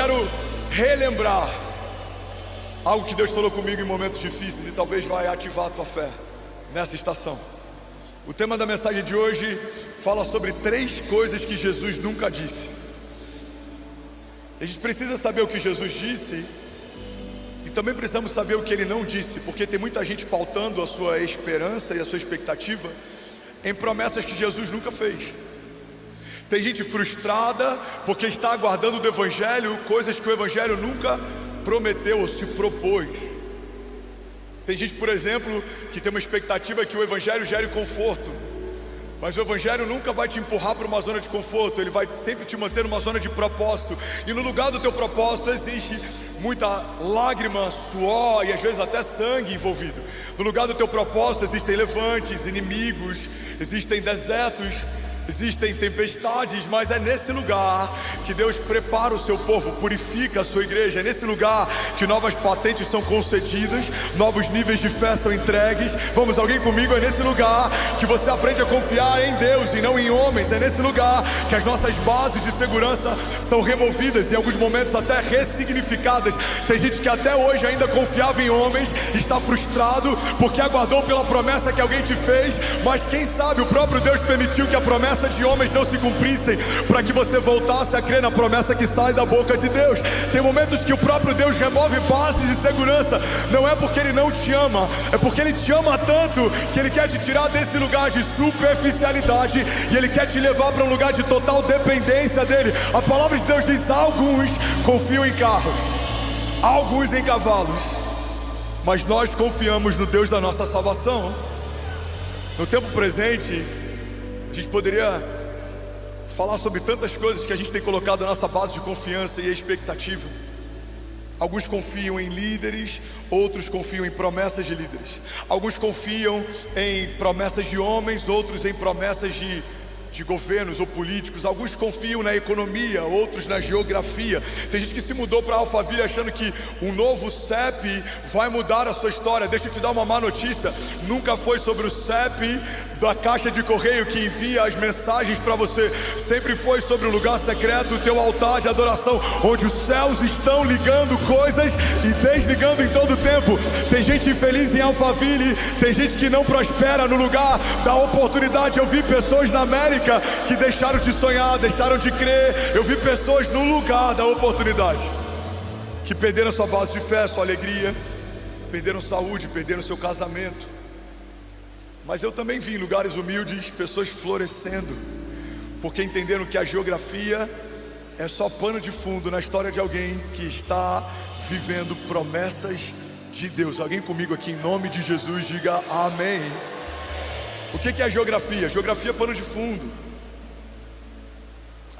quero relembrar algo que Deus falou comigo em momentos difíceis e talvez vai ativar a tua fé nessa estação. O tema da mensagem de hoje fala sobre 3 coisas que Jesus nunca disse. A gente precisa saber o que Jesus disse e também precisamos saber o que Ele não disse, porque tem muita gente pautando a sua esperança e a sua expectativa em promessas que Jesus nunca fez. Tem gente frustrada porque está aguardando do Evangelho coisas que o Evangelho nunca prometeu ou se propôs. Tem gente, por exemplo, que tem uma expectativa que o Evangelho gere conforto, mas o Evangelho nunca vai te empurrar para uma zona de conforto, ele vai sempre te manter numa zona de propósito. E no lugar do teu propósito existe muita lágrima, suor e às vezes até sangue envolvido. No lugar do teu propósito existem levantes, inimigos, existem desertos, existem tempestades, mas é nesse lugar que Deus prepara o seu povo, purifica a sua igreja. É nesse lugar que novas patentes são concedidas, novos níveis de fé são entregues. Vamos, alguém comigo? É nesse lugar que você aprende a confiar em Deus e não em homens. É nesse lugar que as nossas bases de segurança são removidas, em alguns momentos até ressignificadas. Tem gente que até hoje ainda confiava em homens, está frustrado porque aguardou pela promessa que alguém te fez, mas quem sabe o próprio Deus permitiu que a promessa de homens não se cumprissem, para que você voltasse a crer na promessa que sai da boca de Deus. Tem momentos que o próprio Deus remove bases de segurança, não é porque Ele não te ama, é porque Ele te ama tanto, que Ele quer te tirar desse lugar de superficialidade, e Ele quer te levar para um lugar de total dependência dEle. A palavra de Deus diz: alguns confiam em carros, alguns em cavalos, mas nós confiamos no Deus da nossa salvação. No tempo presente, a gente poderia falar sobre tantas coisas que a gente tem colocado na nossa base de confiança e expectativa. Alguns confiam em líderes, outros confiam em promessas de líderes. Alguns confiam em promessas de homens, outros em promessas de governos ou políticos. Alguns confiam na economia, outros na geografia. Tem gente que se mudou para Alphaville achando que um novo CEP vai mudar a sua história. Deixa eu te dar uma má notícia: nunca foi sobre o CEP da caixa de correio que envia as mensagens para você. Sempre foi sobre o lugar secreto, o teu altar de adoração, onde os céus estão ligando coisas e desligando em todo o tempo. Tem gente infeliz em Alphaville, tem gente que não prospera no lugar da oportunidade. Eu vi pessoas na América que deixaram de sonhar, deixaram de crer. Eu vi pessoas no lugar da oportunidade que perderam sua base de fé, sua alegria, perderam saúde, perderam seu casamento. Mas eu também vi em lugares humildes pessoas florescendo, porque entenderam que a geografia é só pano de fundo na história de alguém que está vivendo promessas de Deus. Alguém comigo aqui, em nome de Jesus, diga amém. O que é geografia? Geografia é pano de fundo.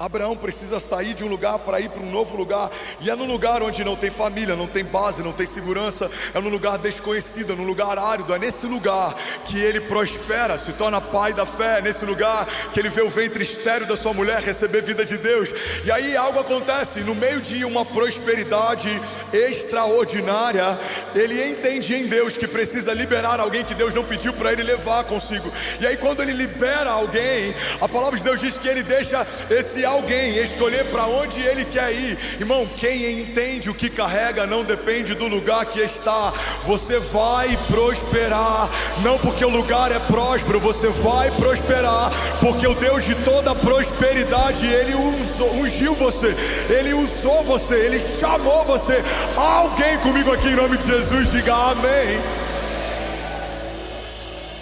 Abraão precisa sair de um lugar para ir para um novo lugar, e é num lugar onde não tem família, não tem base, não tem segurança, é num lugar desconhecido, é num lugar árido. É nesse lugar que ele prospera, se torna pai da fé. É nesse lugar que ele vê o ventre estéril da sua mulher receber vida de Deus. E aí algo acontece, no meio de uma prosperidade extraordinária, ele entende em Deus que precisa liberar alguém que Deus não pediu para ele levar consigo. E aí quando ele libera alguém, a palavra de Deus diz que ele deixa esse alguém escolher para onde ele quer ir. Irmão, quem entende o que carrega não depende do lugar que está. Você vai prosperar, não porque o lugar é próspero. Você vai prosperar porque o Deus de toda prosperidade, Ele ungiu você, Ele usou você, Ele chamou você. Alguém comigo aqui em nome de Jesus, diga amém.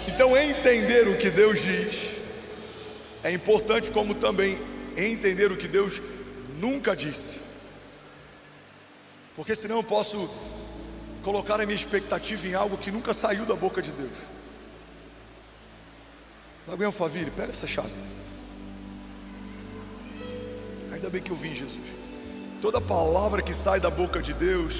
Então entender o que Deus diz é importante, como também entender o que Deus nunca disse, porque senão eu posso colocar a minha expectativa em algo que nunca saiu da boca de Deus. Alguém, Alphaville, pega essa chave. Ainda bem que eu vim, Jesus. Toda palavra que sai da boca de Deus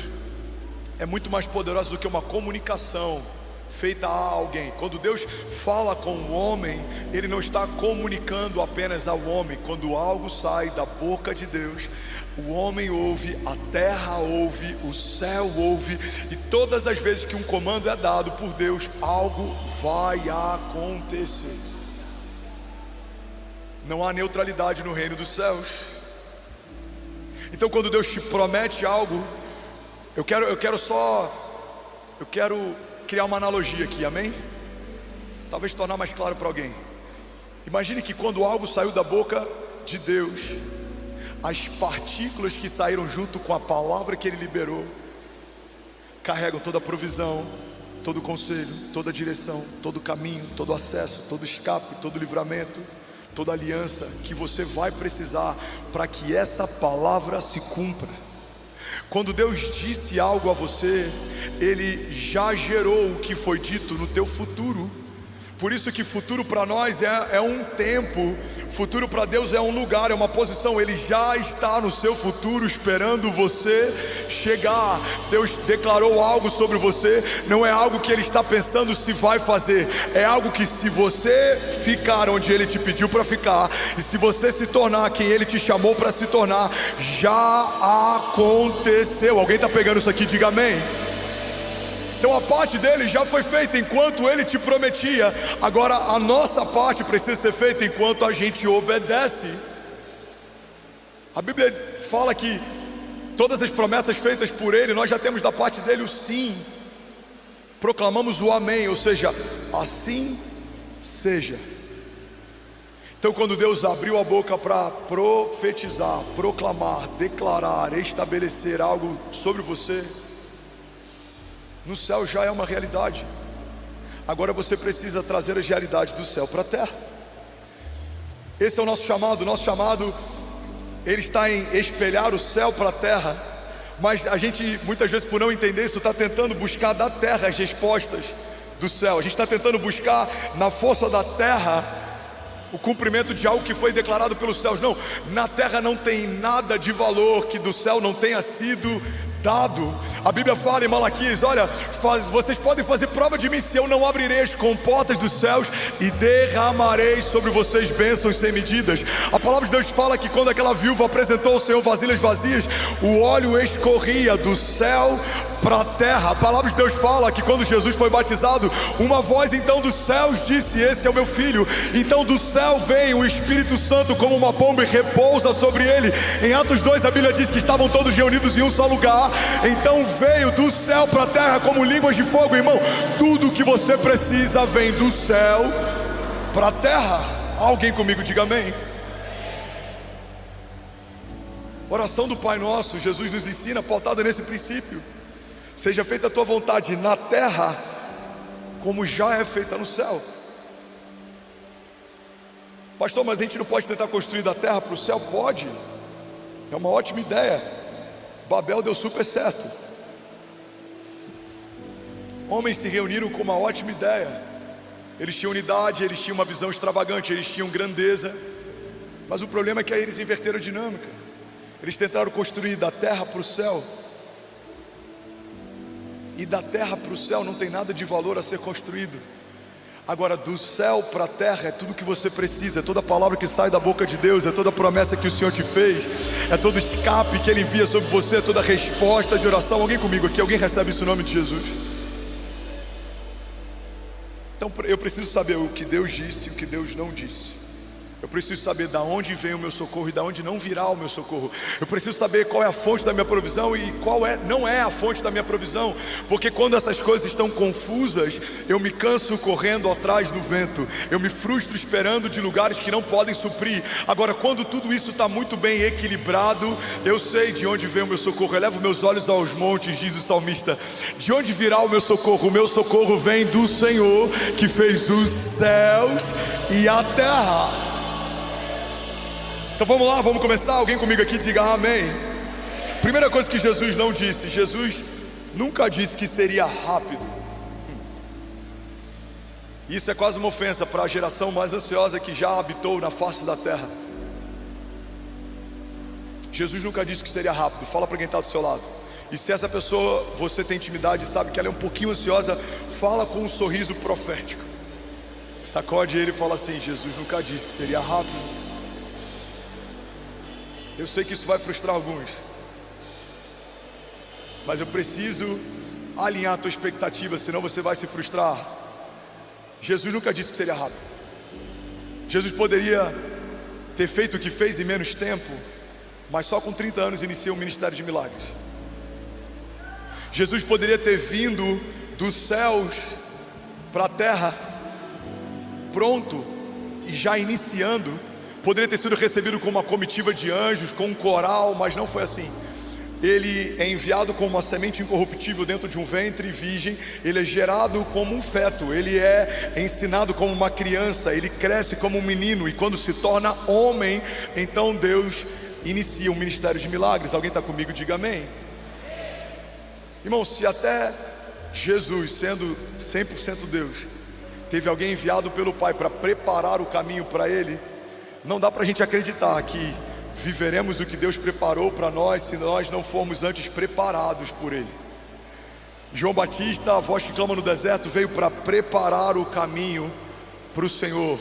é muito mais poderosa do que uma comunicação feita a alguém. Quando Deus fala com o homem, Ele não está comunicando apenas ao homem. Quando algo sai da boca de Deus, o homem ouve, a terra ouve, o céu ouve, e todas as vezes que um comando é dado por Deus, algo vai acontecer. Não há neutralidade no reino dos céus. Então quando Deus te promete algo, eu quero criar uma analogia aqui, amém? Talvez tornar mais claro para alguém. Imagine que quando algo saiu da boca de Deus, as partículas que saíram junto com a palavra que Ele liberou carregam toda a provisão, todo o conselho, toda a direção, todo o caminho, todo o acesso, todo o escape, todo o livramento, toda a aliança que você vai precisar para que essa palavra se cumpra. Quando Deus disse algo a você, Ele já gerou o que foi dito no teu futuro. Por isso que futuro para nós é um tempo, futuro para Deus é um lugar, é uma posição. Ele já está no seu futuro esperando você chegar. Deus declarou algo sobre você, não é algo que Ele está pensando se vai fazer, é algo que se você ficar onde Ele te pediu para ficar, e se você se tornar quem Ele te chamou para se tornar, já aconteceu. Alguém está pegando isso aqui? Diga amém. Então a parte dele já foi feita enquanto Ele te prometia. Agora a nossa parte precisa ser feita enquanto a gente obedece. A Bíblia fala que todas as promessas feitas por Ele, nós já temos da parte dele o sim. Proclamamos o amém, ou seja, assim seja. Então quando Deus abriu a boca para profetizar, proclamar, declarar, estabelecer algo sobre você, no céu já é uma realidade. Agora você precisa trazer as realidades do céu para a terra. Esse é o nosso chamado. O nosso chamado, ele está em espelhar o céu para a terra. Mas a gente, muitas vezes, por não entender isso, está tentando buscar da terra as respostas do céu. A gente está tentando buscar na força da terra o cumprimento de algo que foi declarado pelos céus. Não, na terra não tem nada de valor que do céu não tenha sido dado. A Bíblia fala em Malaquias: olha, vocês podem fazer prova de mim se eu não abrirei as comportas dos céus e derramarei sobre vocês bênçãos sem medidas. A palavra de Deus fala que quando aquela viúva apresentou ao Senhor vasilhas vazias, o óleo escorria do céu para a terra. A palavra de Deus fala que quando Jesus foi batizado, uma voz então dos céus disse: esse é o meu filho. Então do céu vem o Espírito Santo como uma pomba e repousa sobre ele. Em Atos 2 a Bíblia diz que estavam todos reunidos em um só lugar. Então veio do céu para a terra como línguas de fogo. Irmão, tudo que você precisa vem do céu para a terra. Alguém comigo diga amém. Oração do Pai Nosso, Jesus nos ensina, pautada nesse princípio: seja feita a tua vontade na terra como já é feita no céu. Pastor, mas a gente não pode tentar construir da terra para o céu? Pode, é uma ótima ideia. Babel deu super certo. Homens se reuniram com uma ótima ideia. Eles tinham unidade, eles tinham uma visão extravagante, eles tinham grandeza. Mas o problema é que aí eles inverteram a dinâmica. Eles tentaram construir da terra para o céu, e da terra para o céu não tem nada de valor a ser construído. Agora do céu para a terra é tudo que você precisa. É toda palavra que sai da boca de Deus, é toda promessa que o Senhor te fez, é todo escape que Ele envia sobre você, é toda resposta de oração. Alguém comigo aqui? Alguém recebe isso em nome de Jesus? Então eu preciso saber o que Deus disse e o que Deus não disse. Eu preciso saber de onde vem o meu socorro e de onde não virá o meu socorro. Eu preciso saber qual é a fonte da minha provisão e qual não é a fonte da minha provisão. Porque quando essas coisas estão confusas, eu me canso correndo atrás do vento. Eu me frustro esperando de lugares que não podem suprir. Agora, quando tudo isso está muito bem equilibrado, eu sei de onde vem o meu socorro. Eu levo meus olhos aos montes, diz o salmista. De onde virá o meu socorro? O meu socorro vem do Senhor, que fez os céus e a terra. Então vamos lá, vamos começar. Alguém comigo aqui diga amém. Primeira coisa que Jesus não disse: Jesus nunca disse que seria rápido. Isso é quase uma ofensa para a geração mais ansiosa que já habitou na face da terra. Jesus nunca disse que seria rápido. Fala para quem está do seu lado. E se essa pessoa, você tem intimidade e sabe que ela é um pouquinho ansiosa, fala com um sorriso profético. Sacode ele e fala assim: Jesus nunca disse que seria rápido. Eu sei que isso vai frustrar alguns, mas eu preciso alinhar a tua expectativa, senão você vai se frustrar. Jesus nunca disse que seria rápido. Jesus poderia ter feito o que fez em menos tempo, mas só com 30 anos inicia o ministério de milagres. Jesus poderia ter vindo dos céus para a terra, pronto e já iniciando, poderia ter sido recebido com uma comitiva de anjos, com um coral, mas não foi assim. Ele é enviado como uma semente incorruptível dentro de um ventre virgem. Ele é gerado como um feto, ele é ensinado como uma criança, ele cresce como um menino, e quando se torna homem, então Deus inicia um ministério de milagres. Alguém está comigo? Diga amém. Irmão, se até Jesus, sendo 100% Deus, teve alguém enviado pelo Pai para preparar o caminho para ele, não dá para a gente acreditar que viveremos o que Deus preparou para nós se nós não formos antes preparados por Ele. João Batista, a voz que clama no deserto, veio para preparar o caminho para o Senhor.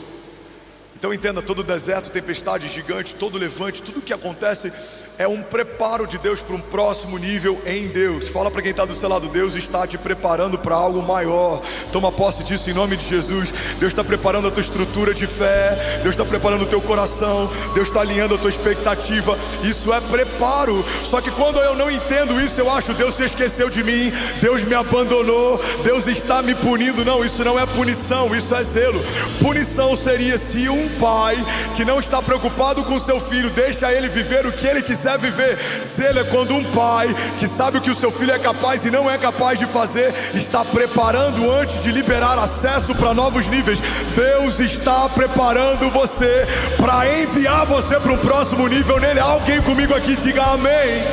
Então entenda, todo deserto, tempestade gigante, todo levante, tudo que acontece é um preparo de Deus para um próximo nível em Deus. Fala para quem está do seu lado: Deus está te preparando para algo maior. Toma posse disso em nome de Jesus. Deus está preparando a tua estrutura de fé, Deus está preparando o teu coração, Deus está alinhando a tua expectativa. Isso é preparo. Só que quando eu não entendo isso, eu acho: Deus se esqueceu de mim, Deus me abandonou, Deus está me punindo. Não, isso não é punição, isso é zelo. Punição seria se um pai que não está preocupado com seu filho deixa ele viver o que ele quiser viver. Zelo é quando um pai que sabe o que o seu filho é capaz e não é capaz de fazer, está preparando antes de liberar acesso para novos níveis. Deus está preparando você para enviar você para um próximo nível nele. Alguém comigo aqui, diga amém.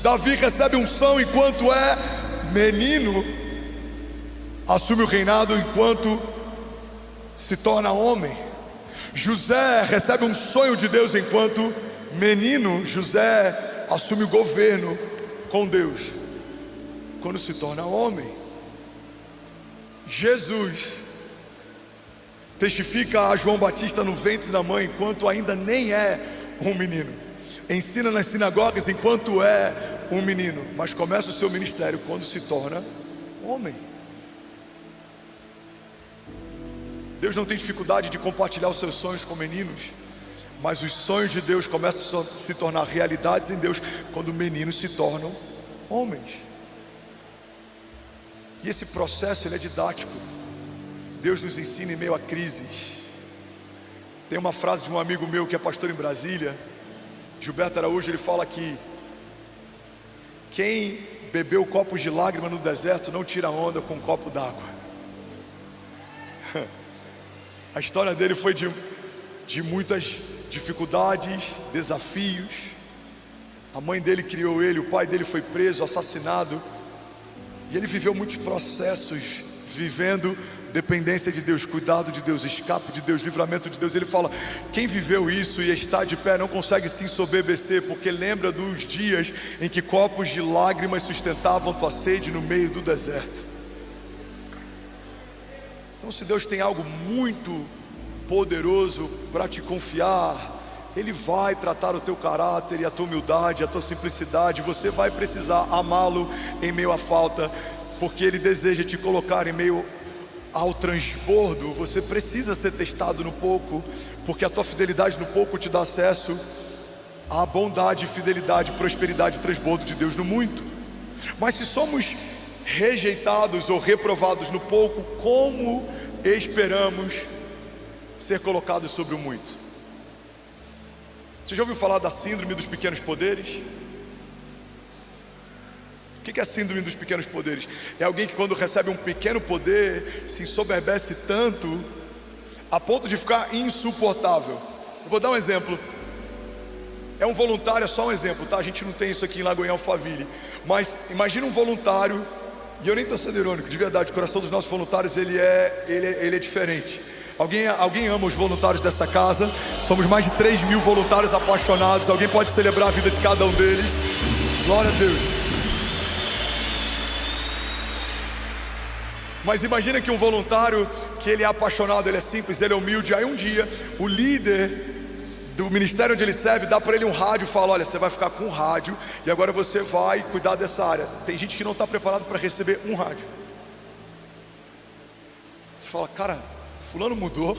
Davi recebe unção enquanto é menino, assume o reinado enquanto se torna homem. José recebe um sonho de Deus enquanto menino. José assume o governo com Deus quando se torna homem. Jesus testifica a João Batista no ventre da mãe enquanto ainda nem é um menino. Ensina nas sinagogas enquanto é um menino, mas começa o seu ministério quando se torna homem. Deus não tem dificuldade de compartilhar os seus sonhos com meninos, mas os sonhos de Deus começam a se tornar realidades em Deus quando meninos se tornam homens. E esse processo, ele é didático. Deus nos ensina em meio a crises. Tem uma frase de um amigo meu que é pastor em Brasília, Gilberto Araújo. Ele fala que quem bebeu copos de lágrima no deserto não tira onda com um copo d'água. A história dele foi de muitas dificuldades, desafios. A mãe dele criou ele, o pai dele foi preso, assassinado, e ele viveu muitos processos, vivendo dependência de Deus, cuidado de Deus, escape de Deus, livramento de Deus. Ele fala: quem viveu isso e está de pé não consegue se ensoberbecer, porque lembra dos dias em que copos de lágrimas sustentavam tua sede no meio do deserto. Então, se Deus tem algo muito poderoso para te confiar, Ele vai tratar o teu caráter e a tua humildade, a tua simplicidade. Você vai precisar amá-lo em meio à falta, porque Ele deseja te colocar em meio ao transbordo. Você precisa ser testado no pouco, porque a tua fidelidade no pouco te dá acesso à bondade, fidelidade, prosperidade e transbordo de Deus no muito. Mas se somos rejeitados ou reprovados no pouco, como esperamos ser colocados sobre o muito? Você já ouviu falar da síndrome dos pequenos poderes? O que é a síndrome dos pequenos poderes? É alguém que quando recebe um pequeno poder se ensoberbece tanto a ponto de ficar insuportável. Eu vou dar um exemplo. É um voluntário, é só um exemplo, tá? A gente não tem isso aqui em Lagoinha Alphaville, mas imagina um voluntário. E eu nem estou sendo irônico, de verdade, o coração dos nossos voluntários ele é diferente. Alguém ama os voluntários dessa casa? Somos mais de 3.000 voluntários apaixonados. Alguém pode celebrar a vida de cada um deles? Glória a Deus. Mas imagina que um voluntário que ele é apaixonado, ele é simples, ele é humilde. Aí um dia o líder do ministério onde ele serve dá para ele um rádio e fala: olha, você vai ficar com um rádio e agora você vai cuidar dessa área. Tem gente que não está preparado para receber um rádio. Você fala: cara, fulano mudou.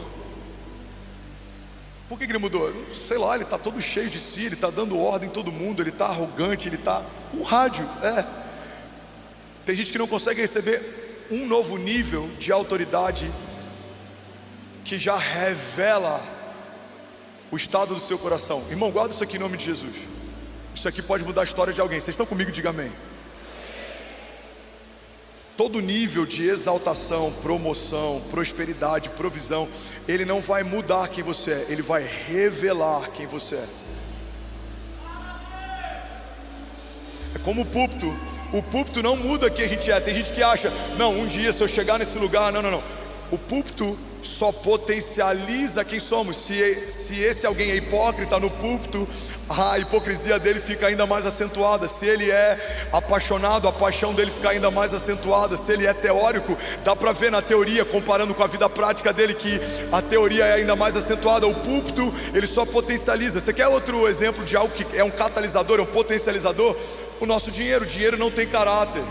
Por que ele mudou? Sei lá, ele está todo cheio de si, ele está dando ordem em todo mundo, ele está arrogante, ele está... Um rádio, Tem gente que não consegue receber um novo nível de autoridade que já revela o estado do seu coração. Irmão, guarda isso aqui em nome de Jesus. Isso aqui pode mudar a história de alguém. Vocês estão comigo? Diga amém. Todo nível de exaltação, promoção, prosperidade, provisão, ele não vai mudar quem você é, ele vai revelar quem você é. É como o púlpito não muda quem a gente é. Tem gente que acha, não, um dia se eu chegar nesse lugar, não. O púlpito só potencializa quem somos. Se esse alguém é hipócrita no púlpito, a hipocrisia dele fica ainda mais acentuada. Se ele é apaixonado, a paixão dele fica ainda mais acentuada. Se ele é teórico, dá para ver na teoria, comparando com a vida prática dele, que a teoria é ainda mais acentuada. O púlpito, ele só potencializa. Você quer outro exemplo de algo que é um catalisador, é um potencializador? O nosso dinheiro. O dinheiro não tem caráter.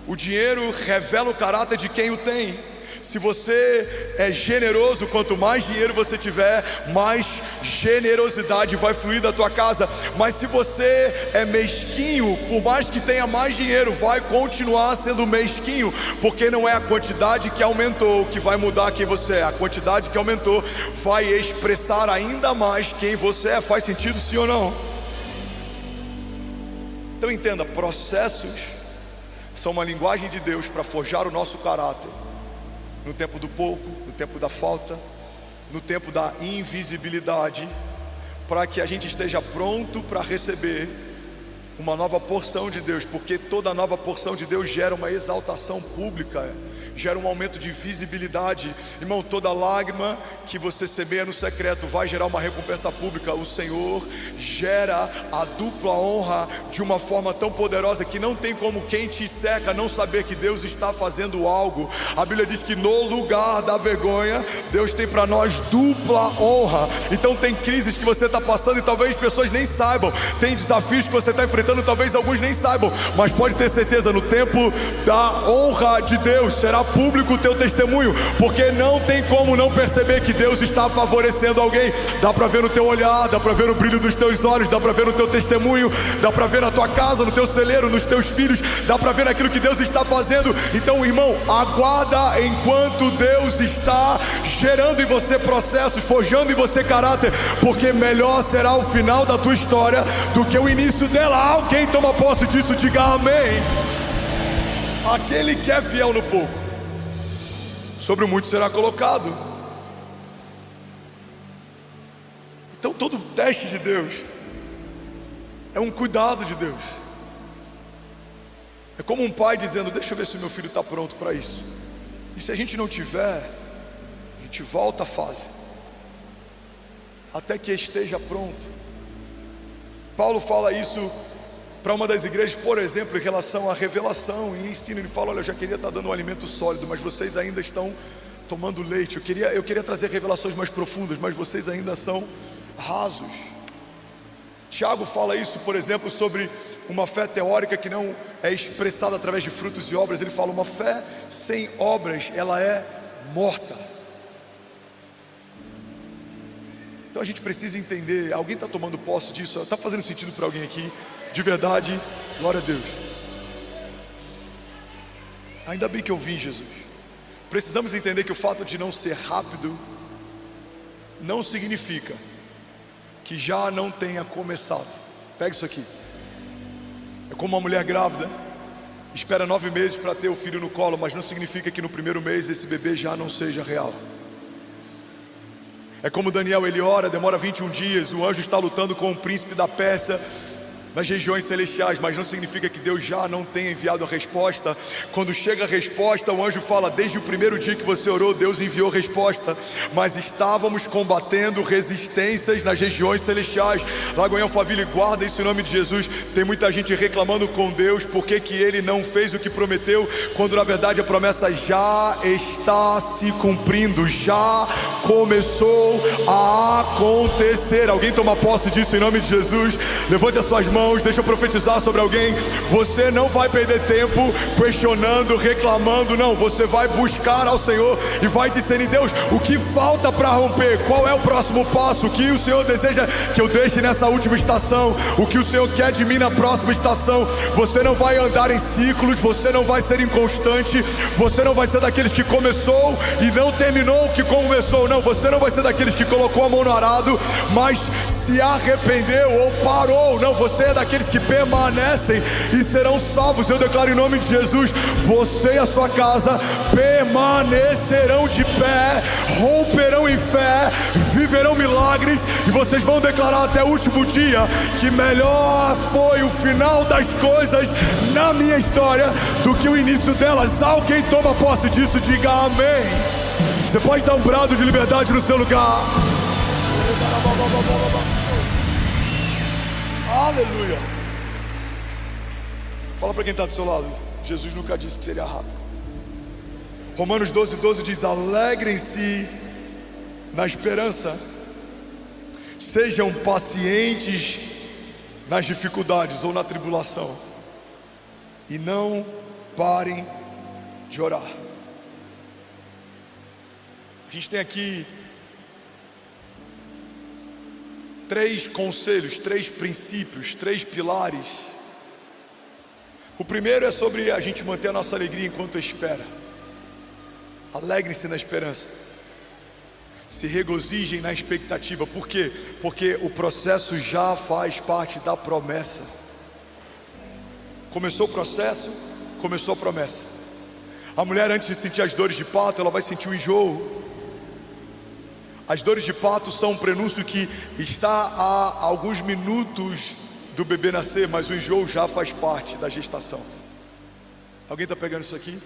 O dinheiro revela o caráter de quem o tem. Se você é generoso, quanto mais dinheiro você tiver, mais generosidade vai fluir da tua casa. Mas se você é mesquinho, por mais que tenha mais dinheiro, vai continuar sendo mesquinho, porque não é a quantidade que aumentou que vai mudar quem você é. A quantidade que aumentou vai expressar ainda mais quem você é. Faz sentido, sim ou não? Então entenda, processos são uma linguagem de Deus para forjar o nosso caráter. No tempo do pouco, no tempo da falta, no tempo da invisibilidade, para que a gente esteja pronto para receber uma nova porção de Deus, porque toda nova porção de Deus gera uma exaltação pública, gera um aumento de visibilidade. Irmão, toda lágrima que você semeia no secreto vai gerar uma recompensa pública. O Senhor gera a dupla honra de uma forma tão poderosa que não tem como quem te seca não saber que Deus está fazendo algo. A Bíblia diz que no lugar da vergonha, Deus tem para nós dupla honra. Então tem crises que você está passando e talvez pessoas nem saibam, tem desafios que você está enfrentando, talvez alguns nem saibam, mas pode ter certeza, no tempo da honra de Deus será público o teu testemunho, porque não tem como não perceber que Deus está favorecendo alguém. Dá para ver no teu olhar, dá para ver no brilho dos teus olhos, dá para ver no teu testemunho, dá para ver na tua casa, no teu celeiro, nos teus filhos, dá para ver naquilo que Deus está fazendo. Então, irmão, aguarda enquanto Deus está gerando em você processos, forjando em você caráter, porque melhor será o final da tua história do que o início dela. Alguém toma posse disso, diga amém. Aquele que é fiel no pouco, sobre o muito será colocado. Então todo teste de Deus é um cuidado de Deus. É como um pai dizendo, deixa eu ver se o meu filho está pronto para isso. E se a gente não tiver, a gente volta a fase, até que esteja pronto. Paulo fala isso para uma das igrejas, por exemplo, em relação à revelação e ensino. Ele fala, olha, eu já queria estar dando um alimento sólido, mas vocês ainda estão tomando leite. Eu queria trazer revelações mais profundas, mas vocês ainda são rasos. Tiago fala isso, por exemplo, sobre uma fé teórica que não é expressada através de frutos e obras. Ele fala, uma fé sem obras, ela é morta. Então a gente precisa entender, alguém está tomando posse disso? Está fazendo sentido para alguém aqui? De verdade, glória a Deus. Ainda bem que eu vim, Jesus. Precisamos entender que o fato de não ser rápido não significa que já não tenha começado. Pega isso aqui. É como uma mulher grávida, espera 9 meses para ter o filho no colo, mas não significa que no primeiro mês esse bebê já não seja real. É como Daniel, ele ora, demora 21 dias, o anjo está lutando com o príncipe da Pérsia nas regiões celestiais, mas não significa que Deus já não tenha enviado a resposta. Quando chega a resposta, o anjo fala, desde o primeiro dia que você orou, Deus enviou resposta, mas estávamos combatendo resistências nas regiões celestiais. Lagoinha Alphaville, guarda isso em nome de Jesus. Tem muita gente reclamando com Deus, porque que Ele não fez o que prometeu, quando na verdade a promessa já está se cumprindo, já começou a acontecer. Alguém toma posse disso em nome de Jesus? Levante as suas mãos, deixa eu profetizar sobre alguém. Você não vai perder tempo questionando, reclamando, não. Você vai buscar ao Senhor e vai discernir: Deus, o que falta para romper? Qual é o próximo passo? O que o Senhor deseja que eu deixe nessa última estação? O que o Senhor quer de mim na próxima estação? Você não vai andar em ciclos, você não vai ser inconstante, você não vai ser daqueles que começou e não terminou o que começou, não. Você não vai ser daqueles que colocou a mão no arado, mas se arrependeu ou parou, não. Você é daqueles que permanecem e serão salvos. Eu declaro em nome de Jesus: você e a sua casa permanecerão de pé, romperão em fé, viverão milagres, e vocês vão declarar até o último dia que melhor foi o final das coisas na minha história do que o início delas. Alguém toma posse disso? Diga amém. Você pode dar um brado de liberdade no seu lugar. Aleluia. Fala para quem está do seu lado: Jesus nunca disse que seria rápido. Romanos 12:12 diz: alegrem-se na esperança, sejam pacientes nas dificuldades ou na tribulação, e não parem de orar. A gente tem aqui 3 conselhos, 3 princípios, 3 pilares. O primeiro é sobre a gente manter a nossa alegria enquanto espera. Alegre-se na esperança, se regozijem na expectativa. Por quê? Porque o processo já faz parte da promessa. Começou o processo, começou a promessa. A mulher, antes de sentir as dores de parto, ela vai sentir o enjoo. As dores de parto são um prenúncio que está a alguns minutos do bebê nascer, mas o enjoo já faz parte da gestação. Alguém está pegando isso aqui?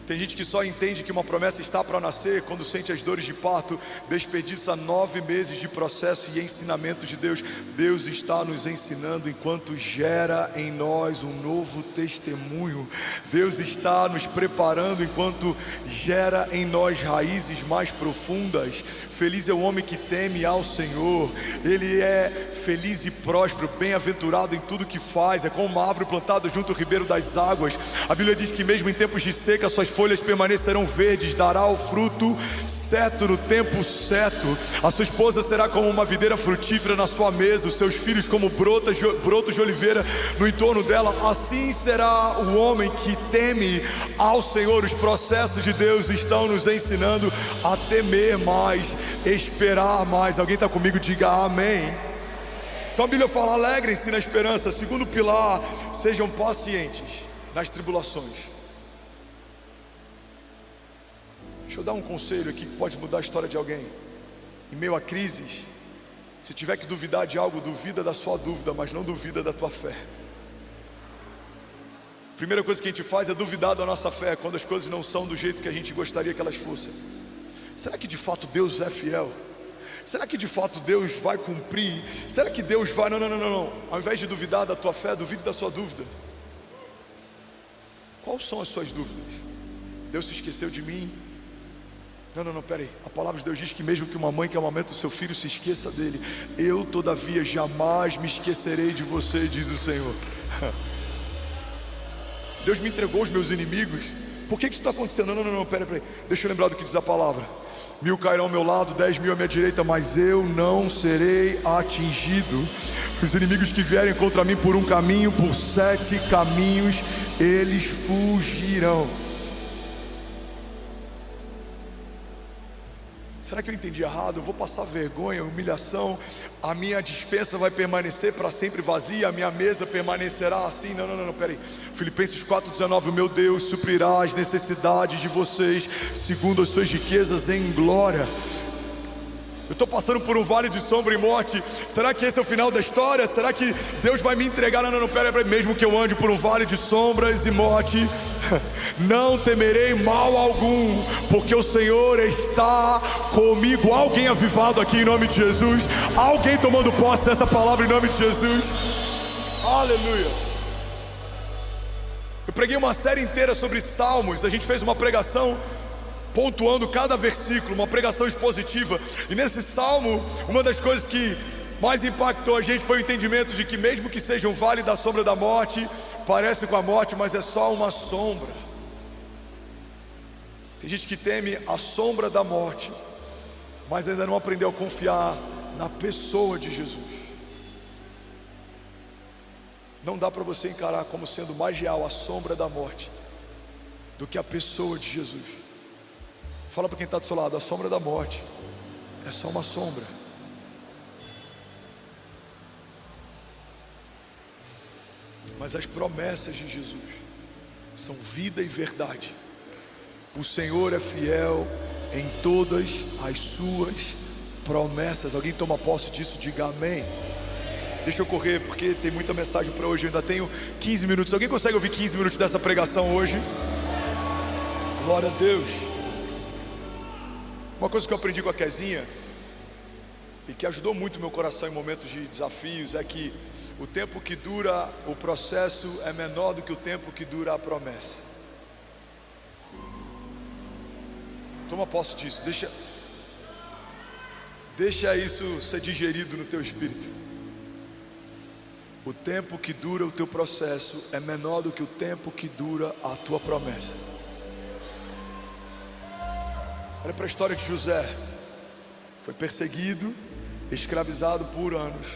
Tem gente que só entende que uma promessa está para nascer quando sente as dores de parto, desperdiça 9 meses de processo e ensinamento de Deus. Deus está nos ensinando enquanto gera em nós um novo testemunho. Deus está nos preparando enquanto gera em nós raízes mais profundas. Feliz é o homem que teme ao Senhor. Ele é feliz e próspero, bem-aventurado em tudo que faz. É como uma árvore plantada junto ao ribeiro das águas. A Bíblia diz que mesmo em tempos de seca suas folhas permanecerão verdes, dará o fruto certo no tempo certo. A sua esposa será como uma videira frutífera na sua mesa, os seus filhos como brotos de oliveira no entorno dela. Assim será o homem que teme ao Senhor. Os processos de Deus estão nos ensinando a temer mais, esperar mais. Alguém está comigo? Diga amém. Então a Bíblia fala: alegrem-se na esperança. Segundo pilar, sejam pacientes nas tribulações. Deixa eu dar um conselho aqui que pode mudar a história de alguém. Em meio a crises, se tiver que duvidar de algo, duvida da sua dúvida, mas não duvida da tua fé. Primeira coisa que a gente faz é duvidar da nossa fé quando as coisas não são do jeito que a gente gostaria que elas fossem. Será que de fato Deus é fiel? Será que de fato Deus vai cumprir? Será que Deus vai... Não. Ao invés de duvidar da tua fé, duvide da sua dúvida. Quais são as suas dúvidas? Deus se esqueceu de mim? Não, peraí. A palavra de Deus diz que mesmo que uma mãe que amamenta o seu filho se esqueça dele, eu todavia jamais me esquecerei de você, diz o Senhor. Deus me entregou os meus inimigos. Por que isso está acontecendo? Não, peraí. Deixa eu lembrar do que diz a palavra. 1000 cairão ao meu lado, 10.000 à minha direita, mas eu não serei atingido. Os inimigos que vierem contra mim por um caminho, por 7 caminhos, eles fugirão. Será que eu entendi errado? Eu vou passar vergonha, humilhação, a minha despensa vai permanecer para sempre vazia, a minha mesa permanecerá assim? Não, peraí. Filipenses 4,19: o meu Deus suprirá as necessidades de vocês segundo as suas riquezas em glória. Eu estou passando por um vale de sombra e morte. Será que esse é o final da história? Será que Deus vai me entregar? Não, peraí. Mesmo que eu ande por um vale de sombras e morte, não temerei mal algum, porque o Senhor está comigo. Alguém avivado aqui em nome de Jesus? Alguém tomando posse dessa palavra em nome de Jesus? Aleluia. Eu preguei uma série inteira sobre salmos. A gente fez uma pregação pontuando cada versículo, uma pregação expositiva. E nesse salmo, uma das coisas que mais impactou a gente foi o entendimento de que mesmo que seja um vale da sombra da morte, parece com a morte, mas é só uma sombra. Tem gente que teme a sombra da morte, mas ainda não aprendeu a confiar na pessoa de Jesus. Não dá para você encarar como sendo mais real a sombra da morte do que a pessoa de Jesus. Fala para quem está do seu lado: a sombra da morte é só uma sombra. Mas as promessas de Jesus são vida e verdade. O Senhor é fiel em todas as suas promessas. Alguém toma posse disso? Diga amém. Deixa eu correr porque tem muita mensagem para hoje. Eu ainda tenho 15 minutos. Alguém consegue ouvir 15 minutos dessa pregação hoje? Glória a Deus. Uma coisa que eu aprendi com a Kezinha e que ajudou muito meu coração em momentos de desafios é que o tempo que dura o processo é menor do que o tempo que dura a promessa. Toma posse disso. Deixa isso ser digerido no teu espírito. O tempo que dura o teu processo é menor do que o tempo que dura a tua promessa. Olha para a história de José. Foi perseguido, escravizado por anos,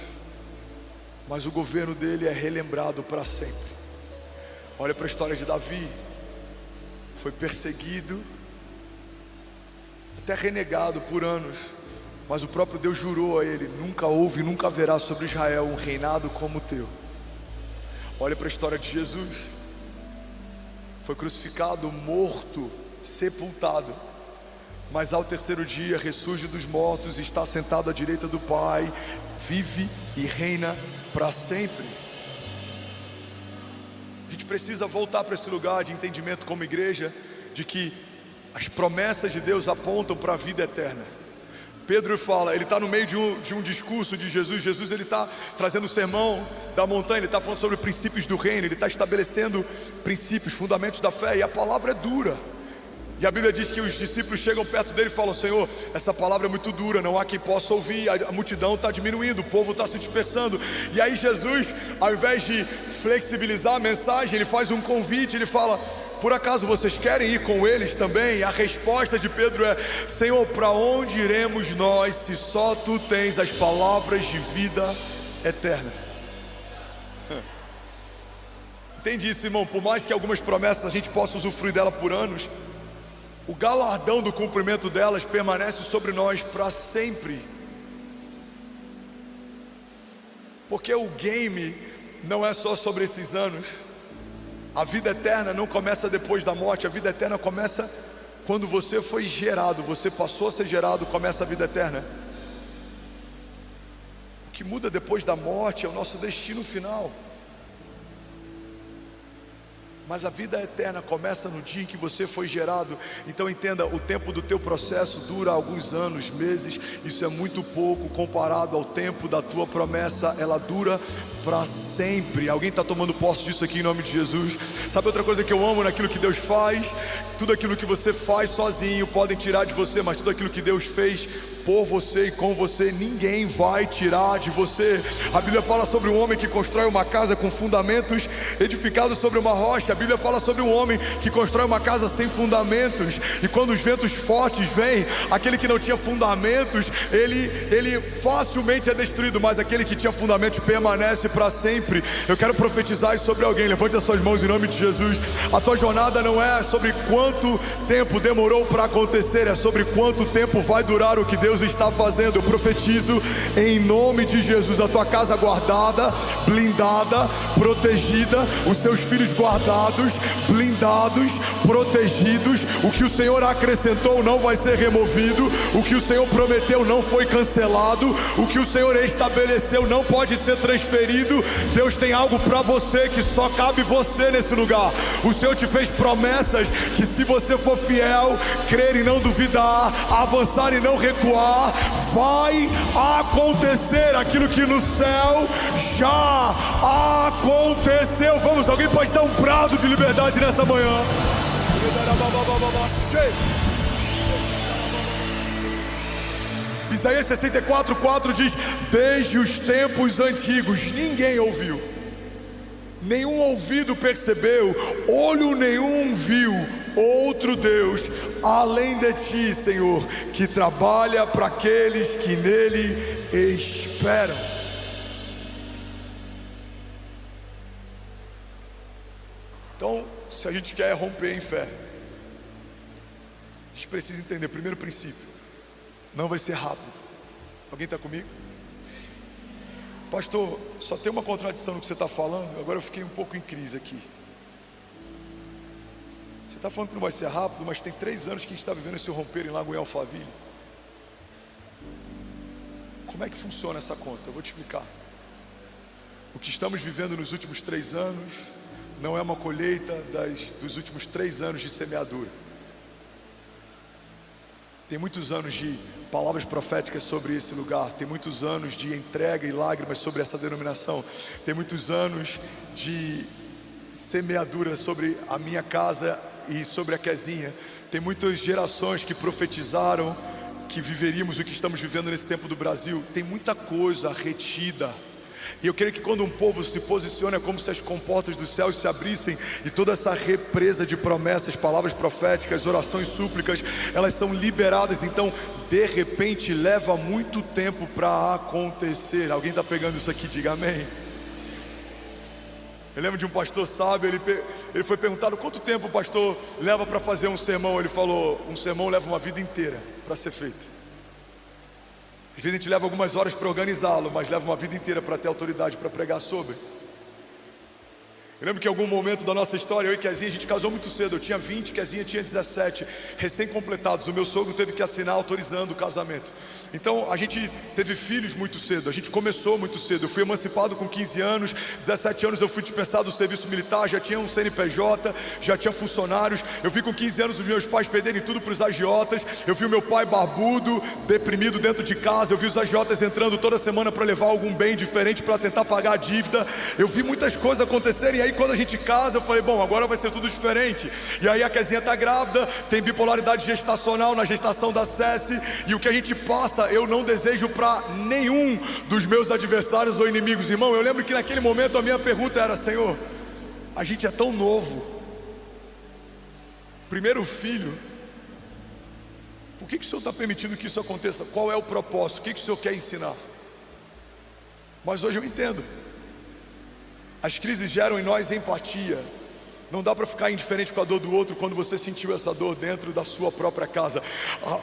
mas o governo dele é relembrado para sempre. Olha para a história de Davi. Foi perseguido, até renegado por anos, mas o próprio Deus jurou a ele: nunca houve e nunca haverá sobre Israel um reinado como o teu. Olha para a história de Jesus. Foi crucificado, morto, sepultado, mas ao terceiro dia ressurge dos mortos, está sentado à direita do Pai, vive e reina para sempre. A gente precisa voltar para esse lugar de entendimento como igreja, de que as promessas de Deus apontam para a vida eterna. Pedro fala, ele está no meio de um discurso de Jesus. Jesus ele está trazendo o sermão da montanha, ele está falando sobre princípios do reino, ele está estabelecendo princípios, fundamentos da fé, e a palavra é dura. E a Bíblia diz que os discípulos chegam perto dele e falam: Senhor, essa palavra é muito dura, não há quem possa ouvir, a multidão está diminuindo, o povo está se dispersando. E aí Jesus, ao invés de flexibilizar a mensagem, ele faz um convite, ele fala: por acaso vocês querem ir com eles também? E a resposta de Pedro é: Senhor, para onde iremos nós se só Tu tens as palavras de vida eterna? Entende isso, irmão? Por mais que algumas promessas a gente possa usufruir dela por anos, o galardão do cumprimento delas permanece sobre nós para sempre. Porque o game não é só sobre esses anos. A vida eterna não começa depois da morte. A vida eterna começa quando você foi gerado. Você passou a ser gerado, começa a vida eterna. O que muda depois da morte é o nosso destino final. Mas a vida eterna começa no dia em que você foi gerado. Então entenda, o tempo do teu processo dura alguns anos, meses. Isso é muito pouco comparado ao tempo da tua promessa. Ela dura para sempre. Alguém está tomando posse disso aqui em nome de Jesus? Sabe outra coisa que eu amo naquilo que Deus faz? Tudo aquilo que você faz sozinho podem tirar de você, mas tudo aquilo que Deus fez por você e com você, ninguém vai tirar de você. A Bíblia fala sobre um homem que constrói uma casa com fundamentos edificados sobre uma rocha. A Bíblia fala sobre um homem que constrói uma casa sem fundamentos, e quando os ventos fortes vêm, aquele que não tinha fundamentos, ele facilmente é destruído, mas aquele que tinha fundamentos permanece para sempre. Eu quero profetizar isso sobre alguém. Levante as suas mãos em nome de Jesus. A tua jornada não é sobre quanto tempo demorou para acontecer, é sobre quanto tempo vai durar o que Deus está fazendo. Eu profetizo em nome de Jesus a tua casa guardada, blindada, protegida, os seus filhos guardados, blindados, protegidos. O que o Senhor acrescentou não vai ser removido, o que o Senhor prometeu não foi cancelado, o que o Senhor estabeleceu não pode ser transferido. Deus tem algo para você que só cabe você nesse lugar. O Senhor te fez promessas que, se você for fiel, crer e não duvidar, avançar e não recuar, vai acontecer aquilo que no céu já aconteceu. Vamos, alguém pode dar um brado de liberdade nessa manhã? Isaías 64:4 diz: desde os tempos antigos ninguém ouviu, nenhum ouvido percebeu, olho nenhum viu outro Deus além de ti, Senhor, que trabalha para aqueles que nele esperam. Então, se a gente quer romper em fé, a gente precisa entender, primeiro princípio, não vai ser rápido. Alguém está comigo? Pastor, só tem uma contradição no que você está falando. Agora eu fiquei um pouco em crise aqui. Você está falando que não vai ser rápido, mas tem 3 anos que a gente está vivendo esse romper em Lago em Alphaville. Como é que funciona essa conta? Eu vou te explicar. O que estamos vivendo nos últimos 3 anos não é uma colheita dos últimos 3 anos de semeadura. Tem muitos anos de palavras proféticas sobre esse lugar. Tem muitos anos de entrega e lágrimas sobre essa denominação. Tem muitos anos de semeadura sobre a minha casa e sobre a Kezinha. Tem muitas gerações que profetizaram que viveríamos o que estamos vivendo nesse tempo do Brasil. Tem muita coisa retida. E eu creio que quando um povo se posiciona, é como se as comportas dos céus se abrissem e toda essa represa de promessas, palavras proféticas, orações, súplicas, elas são liberadas. Então, de repente, leva muito tempo para acontecer. Alguém está pegando isso aqui? Diga amém. Eu lembro de um pastor sábio, ele foi perguntado quanto tempo o pastor leva para fazer um sermão. Ele falou: um sermão leva uma vida inteira para ser feito. Às vezes a gente leva algumas horas para organizá-lo, mas leva uma vida inteira para ter autoridade para pregar sobre. Eu lembro que em algum momento da nossa história, eu e Kezinha, a gente casou muito cedo. Eu tinha 20, Kezinha tinha 17, recém-completados. O meu sogro teve que assinar autorizando o casamento. Então a gente teve filhos muito cedo, a gente começou muito cedo. Eu fui emancipado com 15 anos, 17 anos eu fui dispensado do serviço militar, já tinha um CNPJ, já tinha funcionários. Eu vi com 15 anos os meus pais perderem tudo para os agiotas. Eu vi o meu pai barbudo, deprimido dentro de casa. Eu vi os agiotas entrando toda semana para levar algum bem diferente para tentar pagar a dívida. Eu vi muitas coisas acontecerem. E aí quando a gente casa, eu falei: bom, agora vai ser tudo diferente. E aí a Kezinha está grávida, tem bipolaridade gestacional na gestação da Cessi. E o que a gente passa, eu não desejo para nenhum dos meus adversários ou inimigos. Irmão, eu lembro que naquele momento a minha pergunta era: Senhor, a gente é tão novo, primeiro filho, por que o Senhor está permitindo que isso aconteça? Qual é o propósito? O que o Senhor quer ensinar? Mas hoje eu entendo. As crises geram em nós empatia. Não dá para ficar indiferente com a dor do outro quando você sentiu essa dor dentro da sua própria casa.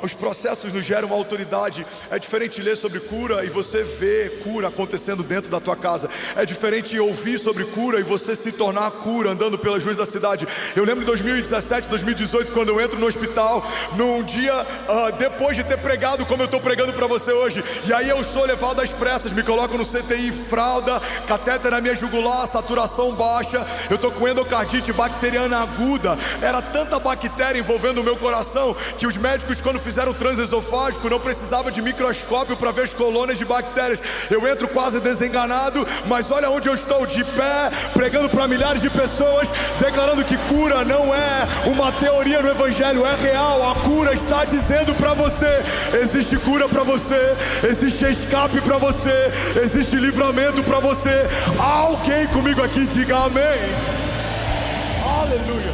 Os processos nos geram uma autoridade. É diferente ler sobre cura e você ver cura acontecendo dentro da tua casa. É diferente ouvir sobre cura e você se tornar cura andando pelas ruas da cidade. Eu lembro de 2017, 2018, quando eu entro no hospital, num dia depois de ter pregado como eu estou pregando para você hoje. E aí eu sou levado às pressas, me colocam no CTI, fralda, catéter na minha jugular, saturação baixa. Eu estou com endocardite bacteriana aguda. Era tanta bactéria envolvendo o meu coração que os médicos, quando fizeram o transesofágico, não precisavam de microscópio para ver as colônias de bactérias. Eu entro quase desenganado, mas olha onde eu estou, de pé, pregando para milhares de pessoas, declarando que cura não é uma teoria no evangelho, é real. A cura está dizendo para você: existe cura para você, existe escape para você, existe livramento para você. Alguém comigo aqui diga amém. Aleluia.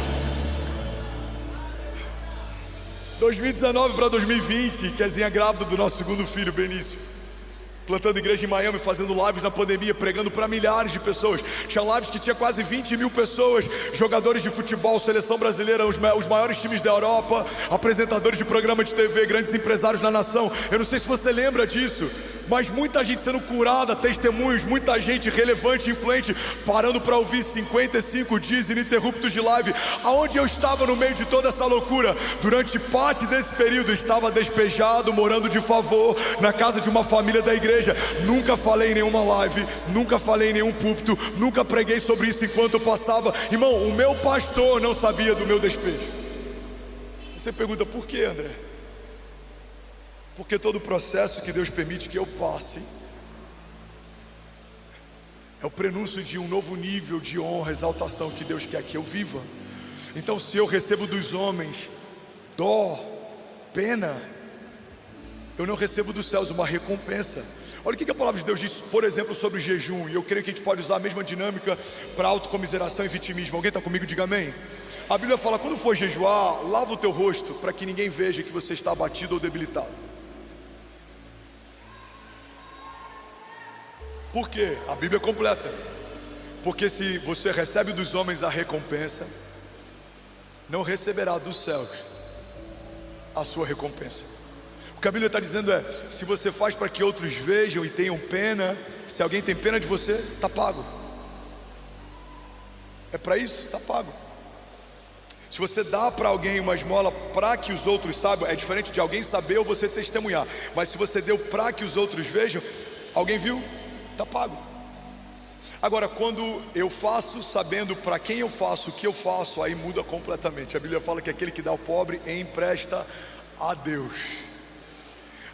2019 para 2020, Kezinha grávida do nosso segundo filho, Benício, plantando igreja em Miami, fazendo lives na pandemia, pregando para milhares de pessoas. Tinha lives que tinha quase 20 mil pessoas, jogadores de futebol, seleção brasileira, os maiores times da Europa, apresentadores de programa de TV, grandes empresários na nação. Eu não sei se você lembra disso, mas muita gente sendo curada, testemunhos, muita gente relevante, influente, parando para ouvir 55 dias ininterruptos de live. Aonde eu estava no meio de toda essa loucura? Durante parte desse período, estava despejado, morando de favor, na casa de uma família da igreja. Nunca falei em nenhuma live, nunca falei em nenhum púlpito, nunca preguei sobre isso enquanto eu passava. Irmão, o meu pastor não sabia do meu despejo. Você pergunta: por que, André? Porque todo o processo que Deus permite que eu passe é o prenúncio de um novo nível de honra, exaltação que Deus quer que eu viva. Então, se eu recebo dos homens dó, pena, eu não recebo dos céus uma recompensa. Olha o que a palavra de Deus diz, por exemplo, sobre jejum. E eu creio que a gente pode usar a mesma dinâmica para autocomiseração e vitimismo. Alguém está comigo? Diga amém. A Bíblia fala, quando for jejuar, lava o teu rosto, para que ninguém veja que você está abatido ou debilitado. Por quê? A Bíblia é completa. Porque se você recebe dos homens a recompensa, não receberá dos céus a sua recompensa. O que a Bíblia está dizendo é, se você faz para que outros vejam e tenham pena, se alguém tem pena de você, está pago. É para isso, está pago. Se você dá para alguém uma esmola para que os outros saibam, é diferente de alguém saber ou você testemunhar. Mas se você deu para que os outros vejam, alguém viu, está pago. Agora, quando eu faço sabendo para quem eu faço, o que eu faço, aí muda completamente. A Bíblia fala que aquele que dá ao pobre empresta a Deus.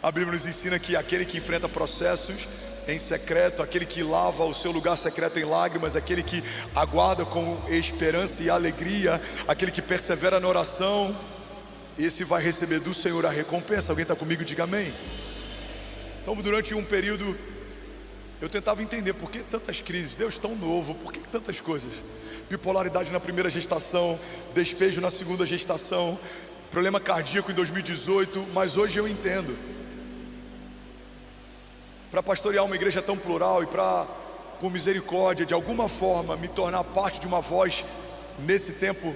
A Bíblia nos ensina que aquele que enfrenta processos em secreto, aquele que lava o seu lugar secreto em lágrimas, aquele que aguarda com esperança e alegria, aquele que persevera na oração, esse vai receber do Senhor a recompensa. Alguém está comigo? Diga amém. Então, durante um período, eu tentava entender por que tantas crises, Deus tão novo, por que tantas coisas? Bipolaridade na primeira gestação, despejo na segunda gestação, problema cardíaco em 2018, mas hoje eu entendo. Para pastorear uma igreja tão plural e para, por misericórdia, de alguma forma, me tornar parte de uma voz nesse tempo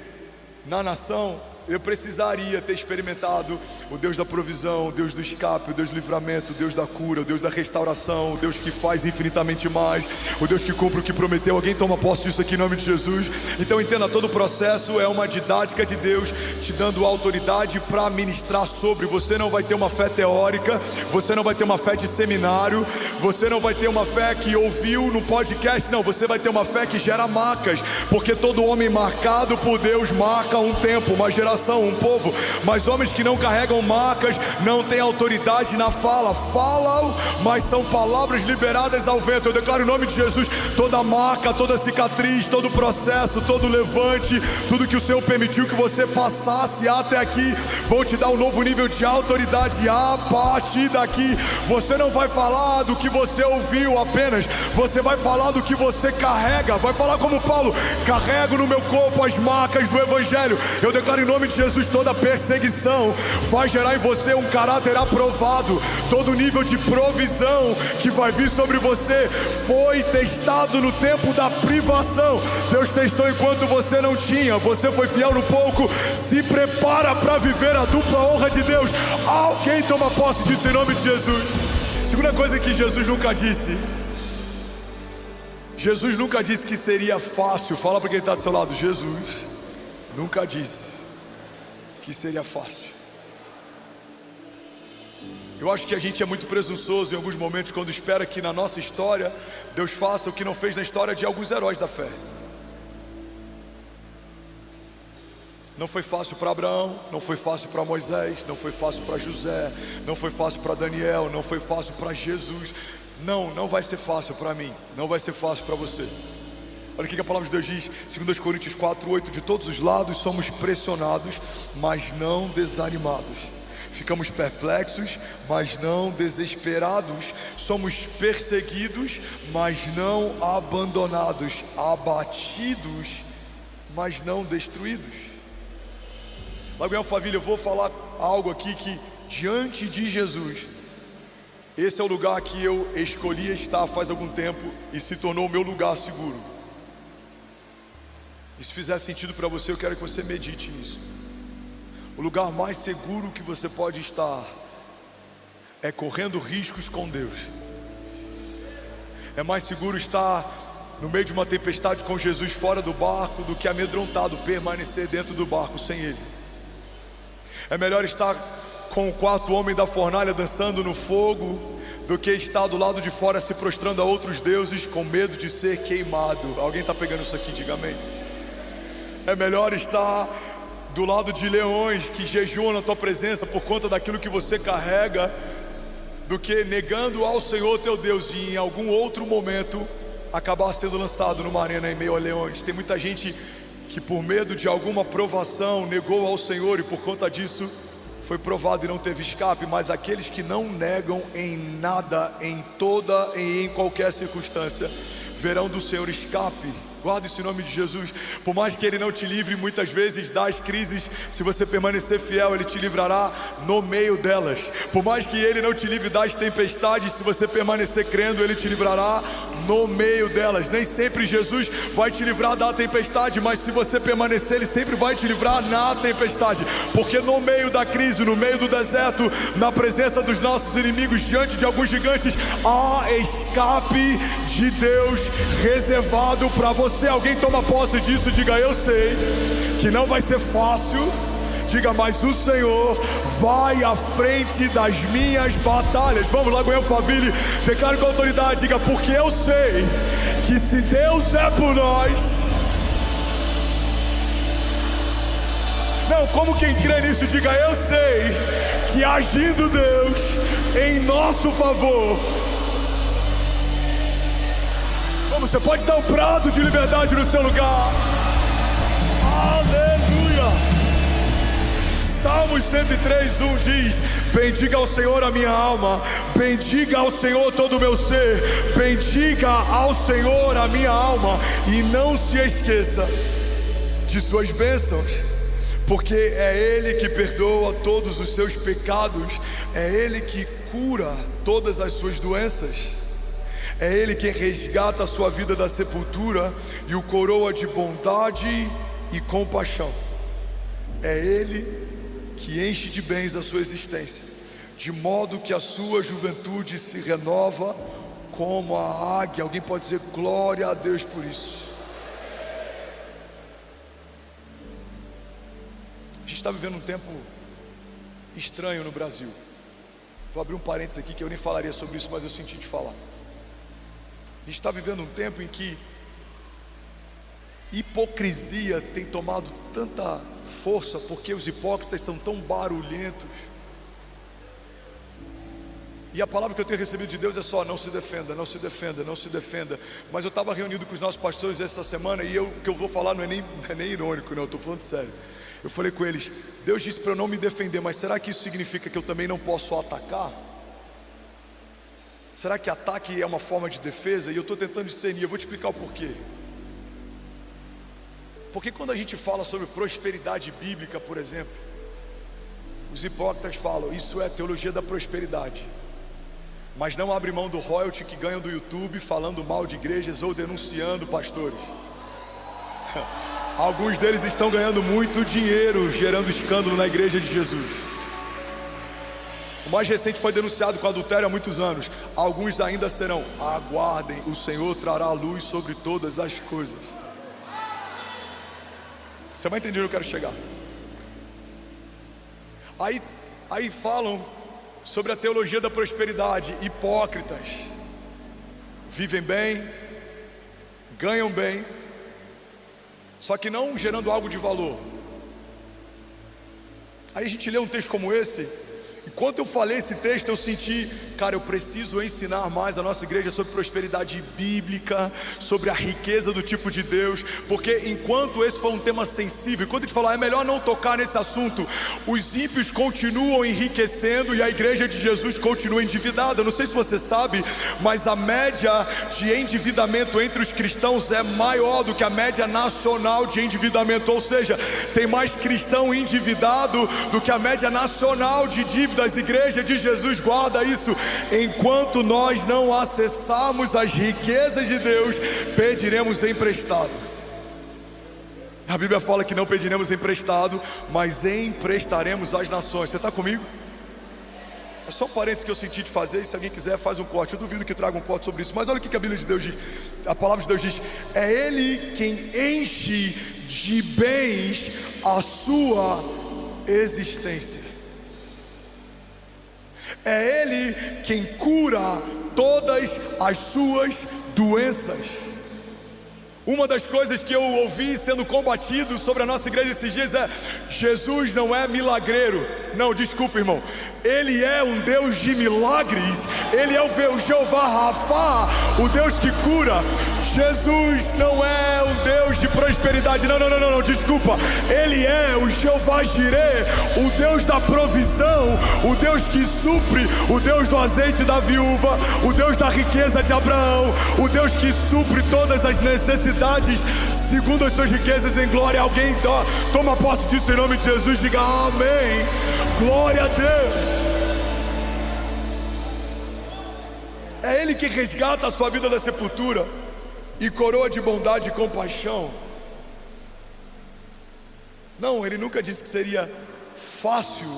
na nação, eu precisaria ter experimentado o Deus da provisão, o Deus do escape, o Deus do livramento, o Deus da cura, o Deus da restauração, o Deus que faz infinitamente mais, o Deus que cumpre o que prometeu. Alguém toma posse disso aqui em nome de Jesus? Então entenda, todo o processo é uma didática de Deus te dando autoridade para ministrar sobre. Você não vai ter uma fé teórica, você não vai ter uma fé de seminário, você não vai ter uma fé que ouviu no podcast, não, você vai ter uma fé que gera marcas, porque todo homem marcado por Deus marca um tempo, uma geração, um povo. Mas homens que não carregam marcas não têm autoridade na fala. Falam, mas são palavras liberadas ao vento. Eu declaro em nome de Jesus, toda marca, toda cicatriz, todo processo, todo levante, tudo que o Senhor permitiu que você passasse até aqui, vão te dar um novo nível de autoridade. A partir daqui, você não vai falar do que você ouviu apenas, você vai falar do que você carrega. Vai falar como Paulo: carrego no meu corpo as marcas do Evangelho. Eu declaro em nome de Jesus, toda perseguição vai gerar em você um caráter aprovado. Todo nível de provisão que vai vir sobre você foi testado no tempo da privação. Deus testou enquanto você não tinha. Você foi fiel no pouco, se prepara para viver a dupla honra de Deus. Alguém toma posse disso em nome de Jesus. Segunda coisa que Jesus nunca disse que seria fácil. Fala para quem está do seu lado: Jesus nunca disse que seria fácil. Eu acho que a gente é muito presunçoso em alguns momentos quando espera que na nossa história Deus faça o que não fez na história de alguns heróis da fé. Não foi fácil para Abraão, não foi fácil para Moisés, não foi fácil para José, não foi fácil para Daniel, não foi fácil para Jesus. Não vai ser fácil para mim, não vai ser fácil para você. Olha o que a palavra de Deus diz, 2 Coríntios 4:8: de todos os lados somos pressionados, mas não desanimados. Ficamos perplexos, mas não desesperados. Somos perseguidos, mas não abandonados. Abatidos, mas não destruídos. Lagoinha Alphaville, eu vou falar algo aqui que, diante de Jesus, esse é o lugar que eu escolhi estar faz algum tempo e se tornou o meu lugar seguro. E se fizer sentido para você, eu quero que você medite nisso. O lugar mais seguro que você pode estar é correndo riscos com Deus. É mais seguro estar no meio de uma tempestade com Jesus fora do barco do que amedrontado permanecer dentro do barco sem Ele. É melhor estar com o quarto homem da fornalha dançando no fogo do que estar do lado de fora se prostrando a outros deuses com medo de ser queimado. Alguém está pegando isso aqui? Diga amém. É melhor estar do lado de leões que jejuam na tua presença por conta daquilo que você carrega, do que negando ao Senhor teu Deus e em algum outro momento acabar sendo lançado numa arena em meio a leões. Tem muita gente que por medo de alguma provação negou ao Senhor e por conta disso foi provado e não teve escape, mas aqueles que não negam em nada, em toda e em qualquer circunstância, verão do Senhor escape. Guarda isso em nome de Jesus. Por mais que Ele não te livre muitas vezes das crises, se você permanecer fiel, Ele te livrará no meio delas. Por mais que Ele não te livre das tempestades, se você permanecer crendo, Ele te livrará no meio delas. Nem sempre Jesus vai te livrar da tempestade, mas se você permanecer, Ele sempre vai te livrar na tempestade. Porque no meio da crise, no meio do deserto, na presença dos nossos inimigos, diante de alguns gigantes, há escape de Deus reservado para você. Alguém toma posse disso, diga: eu sei que não vai ser fácil. Diga: mas o Senhor vai à frente das minhas batalhas. Vamos lá, Goiânia Alphaville, declare com autoridade, diga: porque eu sei que se Deus é por nós. Não, como quem crê nisso, diga: eu sei que agindo Deus em nosso favor. Você pode dar um brado de liberdade no seu lugar. Aleluia. Salmos 103:1 diz: bendiga ao Senhor a minha alma, bendiga ao Senhor todo o meu ser, bendiga ao Senhor a minha alma, e não se esqueça de suas bênçãos, porque é Ele que perdoa todos os seus pecados, é Ele que cura todas as suas doenças. É Ele quem resgata a sua vida da sepultura e o coroa de bondade e compaixão. É Ele que enche de bens a sua existência, de modo que a sua juventude se renova como a águia. Alguém pode dizer glória a Deus por isso? A gente está vivendo um tempo estranho no Brasil. Vou abrir um parênteses aqui que eu nem falaria sobre isso, mas eu senti de falar. A gente está vivendo um tempo em que hipocrisia tem tomado tanta força, porque os hipócritas são tão barulhentos. E a palavra que eu tenho recebido de Deus é só: não se defenda, não se defenda, não se defenda. Mas eu estava reunido com os nossos pastores essa semana, e o que eu vou falar não é nem irônico, não, eu estou falando sério. Eu falei com eles: Deus disse para eu não me defender, mas será que isso significa que eu também não posso atacar? Será que ataque é uma forma de defesa? E eu estou tentando discernir, eu vou te explicar o porquê. Porque quando a gente fala sobre prosperidade bíblica, por exemplo, os hipócritas falam: isso é teologia da prosperidade, mas não abre mão do royalty que ganham do YouTube falando mal de igrejas ou denunciando pastores. Alguns deles estão ganhando muito dinheiro gerando escândalo na igreja de Jesus. O mais recente foi denunciado com adultério há muitos anos. Alguns ainda serão. Aguardem, o Senhor trará luz sobre todas as coisas. Você vai entender onde eu quero chegar. Aí falam sobre a teologia da prosperidade. Hipócritas vivem bem, ganham bem, só que não gerando algo de valor. Aí a gente lê um texto como esse. Enquanto eu falei esse texto, eu senti: cara, eu preciso ensinar mais a nossa igreja sobre prosperidade bíblica, sobre a riqueza do tipo de Deus, porque enquanto esse foi um tema sensível, enquanto a gente falar é melhor não tocar nesse assunto, os ímpios continuam enriquecendo e a igreja de Jesus continua endividada. Não sei se você sabe, mas a média de endividamento entre os cristãos é maior do que a média nacional de endividamento, ou seja, tem mais cristão endividado do que a média nacional de dívida das igrejas de Jesus. Guarda isso: enquanto nós não acessarmos as riquezas de Deus, pediremos emprestado. A Bíblia fala que não pediremos emprestado, mas emprestaremos às nações. Você está comigo? É só um parênteses que eu senti de fazer, e se alguém quiser faz um corte. Eu duvido que traga um corte sobre isso, mas olha o que a Bíblia de Deus diz. A palavra de Deus diz: é Ele quem enche de bens a sua existência. É Ele quem cura todas as suas doenças. Uma das coisas que eu ouvi sendo combatido sobre a nossa igreja esses dias é: Jesus não é milagreiro. Não, desculpa, irmão, Ele é um Deus de milagres. Ele é o Jeová Rafa, o Deus que cura. Jesus não é um Deus de prosperidade. Não, desculpa. Ele é o Jeová Jireh, o Deus da provisão, o Deus que supre, o Deus do azeite da viúva, o Deus da riqueza de Abraão, o Deus que supre todas as necessidades segundo as suas riquezas em glória. Alguém toma posse disso em nome de Jesus, diga amém. Glória a Deus. É Ele que resgata a sua vida da sepultura e coroa de bondade e compaixão. Não, Ele nunca disse que seria fácil,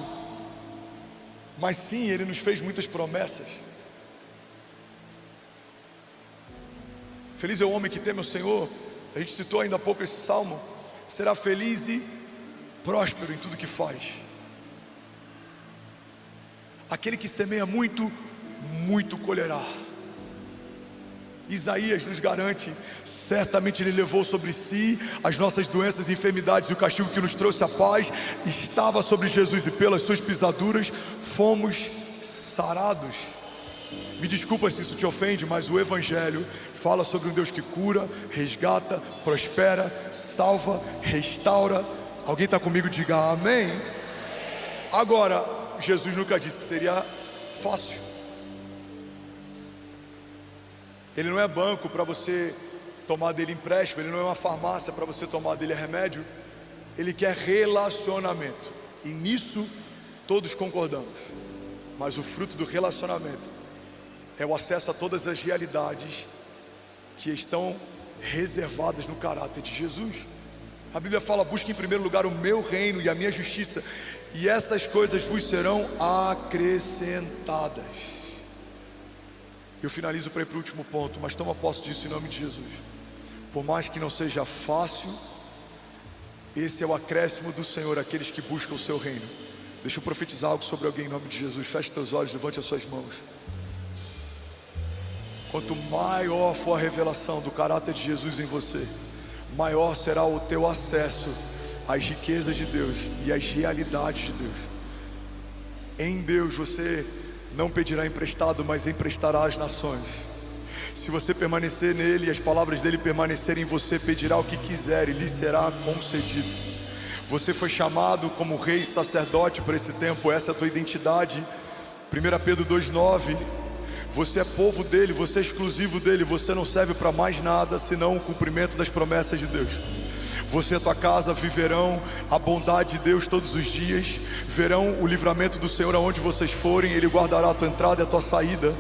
mas sim, Ele nos fez muitas promessas. Feliz é o homem que teme o Senhor. A gente citou ainda há pouco esse salmo. Será feliz e próspero em tudo que faz. Aquele que semeia muito, muito colherá. Isaías nos garante: certamente Ele levou sobre si as nossas doenças e enfermidades, e o castigo que nos trouxe a paz estava sobre Jesus, e pelas suas pisaduras fomos sarados. Me desculpa se isso te ofende, mas o Evangelho fala sobre um Deus que cura, resgata, prospera, salva, restaura. Alguém está comigo? Diga amém. Agora, Jesus nunca disse que seria fácil. Ele não é banco para você tomar dele empréstimo, Ele não é uma farmácia para você tomar dele remédio. Ele quer relacionamento, e nisso todos concordamos. Mas o fruto do relacionamento é o acesso a todas as realidades que estão reservadas no caráter de Jesus. A Bíblia fala: busque em primeiro lugar o meu reino e a minha justiça, e essas coisas vos serão acrescentadas. Eu finalizo para ir para o último ponto, mas toma posse disso em nome de Jesus. Por mais que não seja fácil, esse é o acréscimo do Senhor àqueles que buscam o seu reino. Deixa eu profetizar algo sobre alguém em nome de Jesus. Feche teus olhos, levante as suas mãos. Quanto maior for a revelação do caráter de Jesus em você, maior será o teu acesso às riquezas de Deus e às realidades de Deus. Em Deus você não pedirá emprestado, mas emprestará às nações. Se você permanecer nele e as palavras dele permanecerem em você, pedirá o que quiser e lhe será concedido. Você foi chamado como rei e sacerdote para esse tempo, essa é a tua identidade. 1 Pedro 2,9. Você é povo dele, você é exclusivo dele, você não serve para mais nada senão o cumprimento das promessas de Deus. Você e a tua casa viverão a bondade de Deus todos os dias, verão o livramento do Senhor aonde vocês forem. Ele guardará a tua entrada e a tua saída.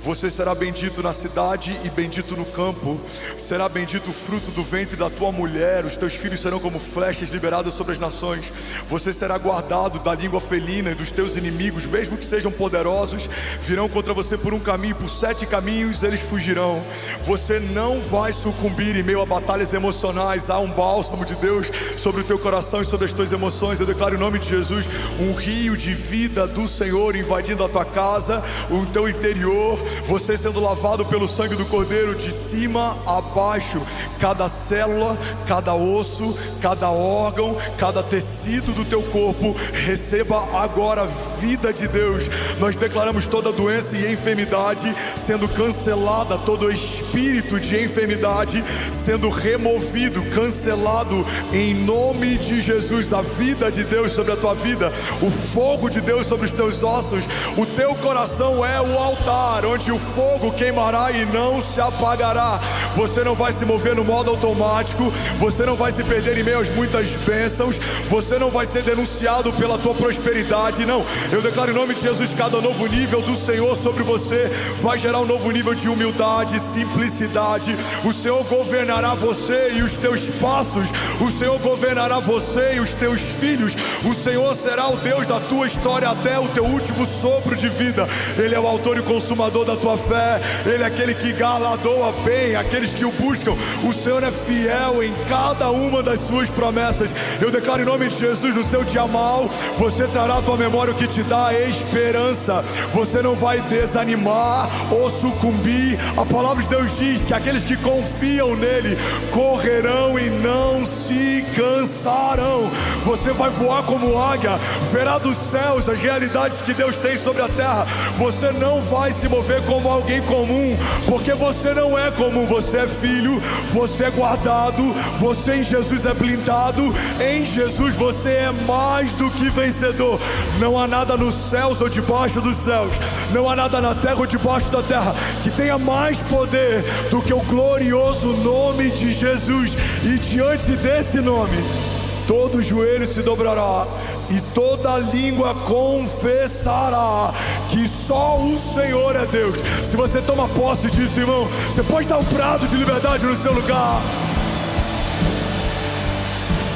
Você será bendito na cidade e bendito no campo. Será bendito o fruto do ventre da tua mulher. Os teus filhos serão como flechas liberadas sobre as nações. Você será guardado da língua felina e dos teus inimigos, mesmo que sejam poderosos, virão contra você por um caminho, por 7 caminhos eles fugirão. Você não vai sucumbir em meio a batalhas emocionais. Há um bálsamo de Deus sobre o teu coração e sobre as tuas emoções. Eu declaro em nome de Jesus um rio de vida do Senhor invadindo a tua casa, o teu interior. Você sendo lavado pelo sangue do Cordeiro de cima a baixo. Cada célula, cada osso, cada órgão, cada tecido do teu corpo receba agora a vida de Deus. Nós declaramos toda doença e enfermidade sendo cancelada, todo espírito de enfermidade sendo removido, cancelado em nome de Jesus. A vida de Deus sobre a tua vida, o fogo de Deus sobre os teus ossos. O teu coração é o altar onde o fogo queimará e não se apagará. Você não vai se mover no modo automático, você não vai se perder em meio às muitas bênçãos, você não vai ser denunciado pela tua prosperidade, não. Eu declaro em nome de Jesus, cada novo nível do Senhor sobre você vai gerar um novo nível de humildade, simplicidade. O Senhor governará você e os teus passos, o Senhor governará você e os teus filhos. O Senhor será o Deus da tua história até o teu último sopro de vida. Ele é o autor e consumador da tua fé. Ele é aquele que galardoa bem aqueles que o buscam. O Senhor é fiel em cada uma das suas promessas. Eu declaro em nome de Jesus, no seu dia mal, você trará à tua memória o que te dá esperança. Você não vai desanimar ou sucumbir. A palavra de Deus diz que aqueles que confiam nele correrão e não se cansarão. você vai voar como águia, verá dos céus as realidades que Deus tem sobre a terra. Você não vai se mover como alguém comum, porque você não é comum, você é filho, você é guardado, você em Jesus é blindado, em Jesus você é mais do que vencedor. Não há nada nos céus ou debaixo dos céus, não há nada na terra ou debaixo da terra que tenha mais poder do que o glorioso nome de Jesus. E diante desse nome, todo joelho se dobrará e toda língua confessará que só o Senhor é Deus. Se você toma posse disso, irmão, você pode dar um brado de liberdade no seu lugar.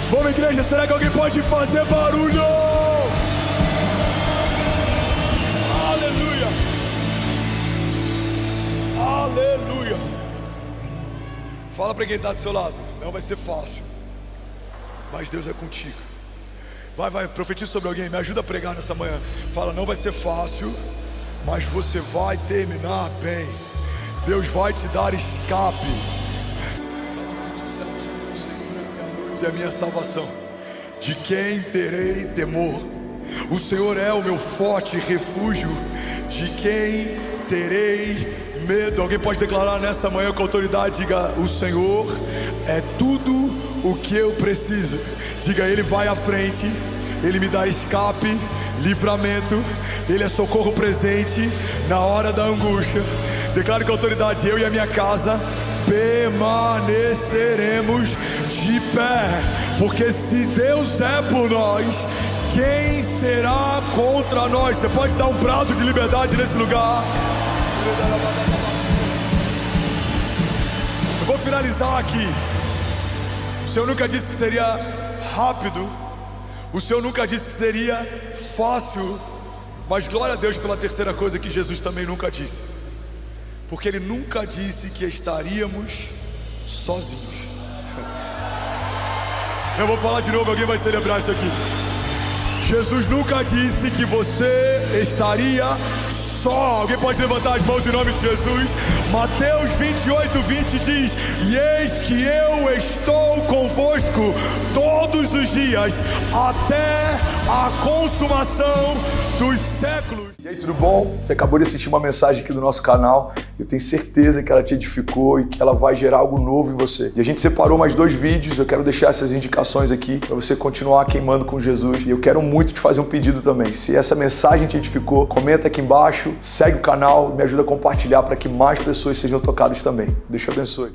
Vamos, igreja, será que alguém pode fazer barulho? Aleluia! Aleluia! Fala para quem está do seu lado, não vai ser fácil, mas Deus é contigo. Vai, profetiza sobre alguém, me ajuda a pregar nessa manhã. Fala, não vai ser fácil, mas você vai terminar bem. Deus vai te dar escape. É a minha salvação, de quem terei temor? O Senhor é o meu forte refúgio, de quem terei medo? Alguém pode declarar nessa manhã com autoridade? Diga, o Senhor é tudo o que eu preciso. Diga, Ele vai à frente, Ele me dá escape, livramento, Ele é socorro presente na hora da angústia. Declaro com autoridade, eu e a minha casa permaneceremos de pé, porque se Deus é por nós, quem será contra nós? Você pode dar um brado de liberdade nesse lugar. Eu vou finalizar aqui. O Senhor nunca disse que seria rápido, o Senhor nunca disse que seria fácil, mas glória a Deus pela terceira coisa que Jesus também nunca disse, porque Ele nunca disse que estaríamos sozinhos. Eu vou falar de novo, alguém vai celebrar isso aqui. Jesus nunca disse que você estaria só. Alguém pode levantar as mãos em nome de Jesus? Mateus 28:20 diz: e eis que eu estou convosco todos os dias, até a consumação dos séculos. E aí, tudo bom? Você acabou de assistir uma mensagem aqui do nosso canal. Eu tenho certeza que ela te edificou e que ela vai gerar algo novo em você. E a gente separou mais 2 vídeos. Eu quero deixar essas indicações aqui para você continuar queimando com Jesus. E eu quero muito te fazer um pedido também. Se essa mensagem te edificou, comenta aqui embaixo, segue o canal, me ajuda a compartilhar para que mais pessoas sejam tocadas também. Deus te abençoe.